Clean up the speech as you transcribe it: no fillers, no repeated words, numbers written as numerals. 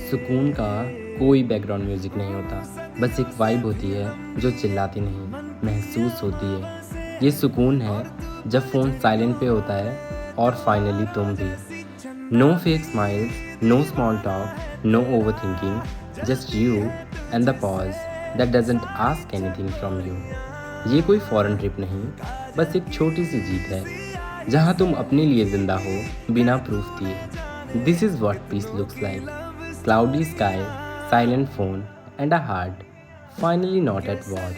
सुकून का कोई बैकग्राउंड म्यूजिक नहीं होता, बस एक वाइब होती है जो चिल्लाती नहीं, महसूस होती है। ये सुकून है जब फ़ोन साइलेंट पे होता है और फाइनली तुम भी। No fake smiles, no small talk, no over thinking, just you and the pause that doesn't ask anything from you. ये कोई फॉरेन ट्रिप नहीं, बस एक छोटी सी जीत है जहाँ तुम अपने लिए जिंदा हो बिना प्रूफ दिए। This is what peace looks like. Cloudy sky, silent phone, and a heart finally not at war.